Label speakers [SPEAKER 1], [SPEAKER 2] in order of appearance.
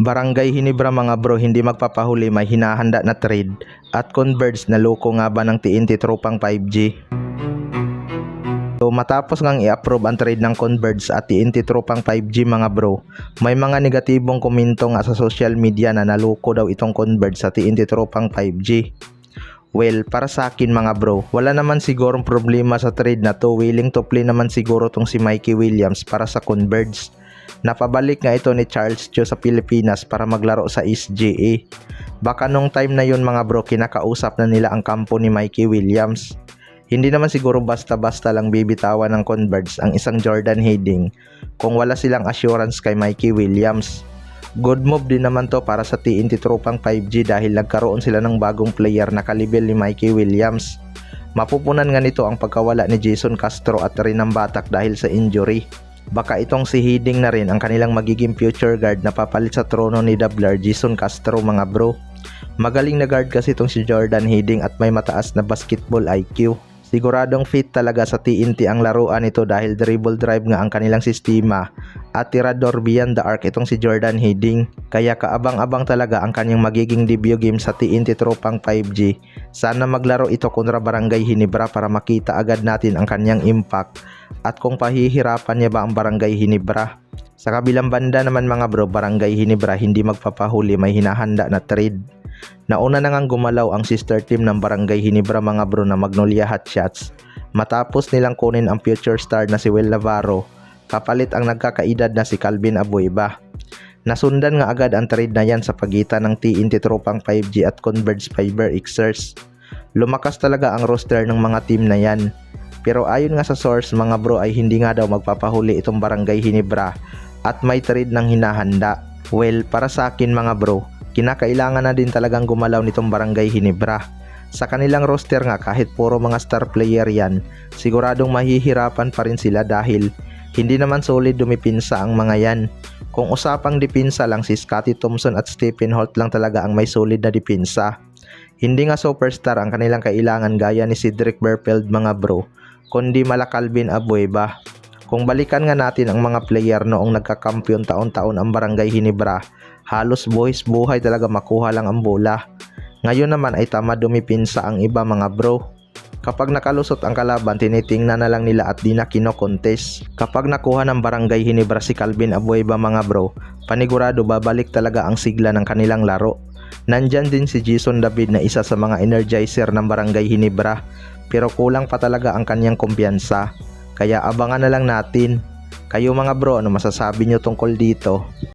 [SPEAKER 1] Barangay Hinebra mga bro, hindi magpapahuli, may hinahanda na trade. At Converge na loko nga ba ng TNT tropang 5G? So matapos ngang i-approve ang trade ng Converge at TNT tropang 5G mga bro, may mga negatibong komento nga sa social media na naloko daw itong Converge sa TNT tropang 5G. Well, para sa akin mga bro, wala naman sigurong problema sa trade na to. Willing to play naman siguro tong si Mikey Williams para sa Converge. Napabalik nga ito ni Charles Cho sa Pilipinas para maglaro sa SGA. Baka nung time na yun mga bro, kinakausap na nila ang kampo ni Mikey Williams. Hindi naman siguro basta-basta lang bibitawan ng Converge ang isang Jordan Hiding kung wala silang assurance kay Mikey Williams. Good move din naman to para sa TNT tropang 5G dahil nagkaroon sila ng bagong player na kalibel ni Mikey Williams. Mapupunan nga nito ang pagkawala ni Jason Castro at Rinam Batak dahil sa injury. Baka itong si Hiding na rin ang kanilang magiging future guard na papalit sa trono ni Dablar Jason Castro mga bro. Magaling na guard kasi itong si Jordan Hiding at may mataas na basketball IQ. Siguradong fit talaga sa TNT ang laruan ito dahil dribble drive nga ang kanilang sistema at tirador beyond the arc itong si Jordan Hiding. Kaya kaabang-abang talaga ang kanyang magiging debut game sa TNT tropang 5G. Sana maglaro ito kontra Barangay Hinebra para makita agad natin ang kanyang impact at kung pahihirapan niya ba ang Barangay Hinebra. Sa kabilang banda naman mga bro, Barangay Hinebra hindi magpapahuli, may hinahanda na trade. Nauna na ngang gumalaw ang sister team ng Barangay Hinebra mga bro na Magnolia Hotshots matapos nilang kunin ang future star na si Will Navarro kapalit ang nagkakaedad na si Calvin Abueva. Nasundan nga agad ang trade na yan sa pagitan ng TNT tropang 5G at Converge Fiber Xers. Lumakas talaga ang roster ng mga team na yan. Pero ayon nga sa source mga bro ay hindi nga daw magpapahuli itong Barangay Hinebra at may trade ng hinahanda. Well, para sa akin mga bro, kinakailangan na din talagang gumalaw nitong Barangay Hinebra. Sa kanilang roster nga kahit puro mga star player yan, siguradong mahihirapan pa rin sila dahil hindi naman solid dumipinsa ang mga yan. Kung usapang dipinsa lang, si Scottie Thompson at Stephen Holt lang talaga ang may solid na dipinsa. Hindi nga superstar ang kanilang kailangan gaya ni Cedric Burfeld mga bro, kundi mala Calvin Abueva. Kung balikan nga natin ang mga player noong nagkakampiyon taon-taon ang Barangay Hinebra, halos buhis buhay talaga makuha lang ang bola. Ngayon naman ay tamad dumipinsa ang iba mga bro. Kapag nakalusot ang kalaban, tinitingnan na lang nila at di na kino-contest. Kapag nakuha ng Barangay Hinebra si Calvin Abueva mga bro, panigurado babalik talaga ang sigla ng kanilang laro. Nandyan din si Jason David na isa sa mga energizer ng Barangay Hinebra, pero kulang pa talaga ang kanyang kumpiyansa. Kaya abangan na lang natin. Kayo mga bro, ano masasabi nyo tungkol dito?